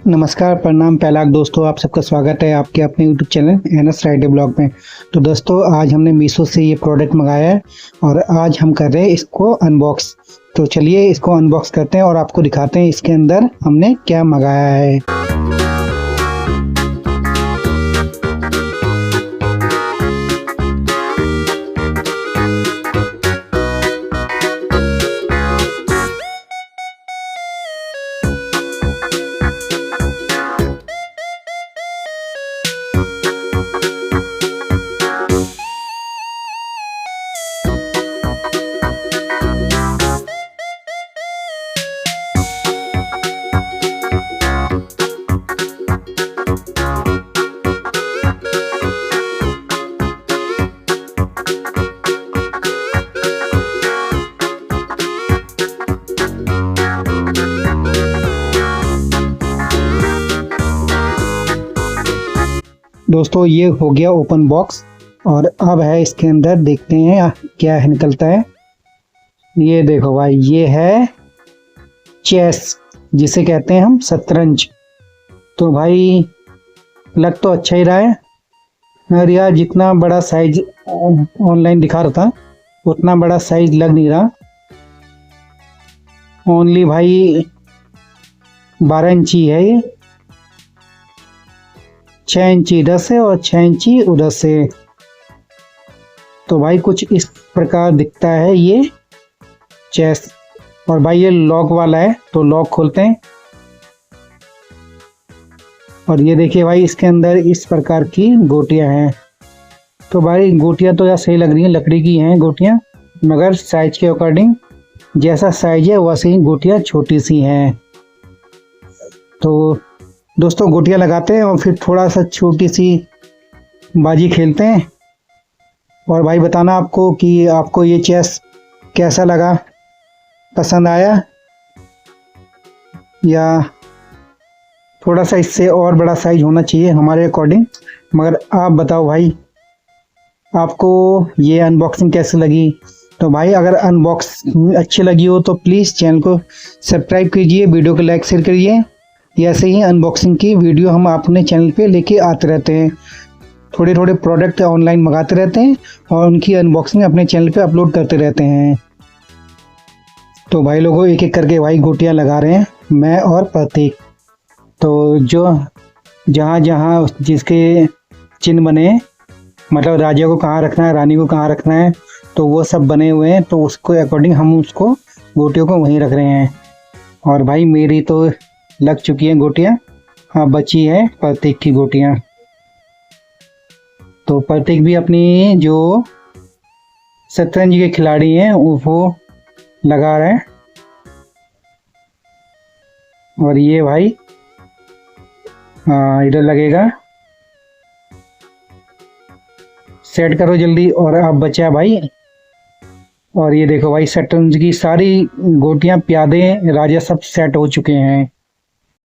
नमस्कार, प्रणाम, पहला दोस्तों, आप सबका स्वागत है आपके अपने यूट्यूब चैनल एनएस राइडे ब्लॉग में। तो दोस्तों, आज हमने मीशो से ये प्रोडक्ट मंगाया है और आज हम कर रहे हैं इसको अनबॉक्स। तो चलिए इसको अनबॉक्स करते हैं और आपको दिखाते हैं इसके अंदर हमने क्या मंगाया है। दोस्तों, ये हो गया ओपन बॉक्स और अब है इसके अंदर, देखते हैं क्या है निकलता है। ये देखो भाई, ये है चेस, जिसे कहते हैं हम शतरंज। तो भाई लग तो अच्छा ही रहा है, मगर यार जितना बड़ा साइज ऑनलाइन दिखा रहा था उतना बड़ा साइज लग नहीं रहा। ओनली भाई 12 इंची है, ये 6 इंची इधर से और 6 इंची उधर से। तो भाई कुछ इस प्रकार दिखता है ये चेस। और भाई ये लॉक वाला है, तो लॉक खोलते हैं और ये देखिए भाई, इसके अंदर इस प्रकार की गोटियां हैं। तो भाई गोटियां तो यार सही लग रही हैं, लकड़ी की हैं गोटियां, मगर साइज के अकॉर्डिंग जैसा साइज है वैसे ही गोटियां छोटी सी हैं। तो दोस्तों गोटियां लगाते हैं और फिर थोड़ा सा छोटी सी बाजी खेलते हैं। और भाई बताना आपको कि आपको ये चेस कैसा लगा, पसंद आया या थोड़ा सा इससे और बड़ा साइज होना चाहिए हमारे अकॉर्डिंग। मगर आप बताओ भाई, आपको ये अनबॉक्सिंग कैसी लगी। तो भाई अगर अनबॉक्सिंग अच्छी लगी हो तो प्लीज़ चैनल को सब्सक्राइब कीजिए, वीडियो को लाइक शेयर करिए। ऐसे ही अनबॉक्सिंग की वीडियो हम अपने चैनल पे लेके आते रहते हैं। थोड़े थोड़े प्रोडक्ट ऑनलाइन मंगाते रहते हैं और उनकी अनबॉक्सिंग अपने चैनल पे अपलोड करते रहते हैं। तो भाई लोगों, एक एक करके भाई गोटियां लगा रहे हैं, मैं और प्रतीक। तो जो जहाँ जहाँ जिसके चिन्ह बने, मतलब राजा को कहाँ रखना है, रानी को कहाँ रखना है, तो वो सब बने हुए हैं। तो उसको अकॉर्डिंग हम उसको गोटियों को वहीं रख रहे हैं। और भाई मेरी तो लग चुकी हैं गोटियां, हाँ बची है प्रतीक की गोटियां। तो प्रतीक भी अपनी जो शतरंज के खिलाड़ी हैं वो लगा रहे हैं। और ये भाई इधर लगेगा, सेट करो जल्दी। और अब बचा भाई, और ये देखो भाई शतरंज की सारी गोटियां, प्यादे, राजा सब सेट हो चुके हैं।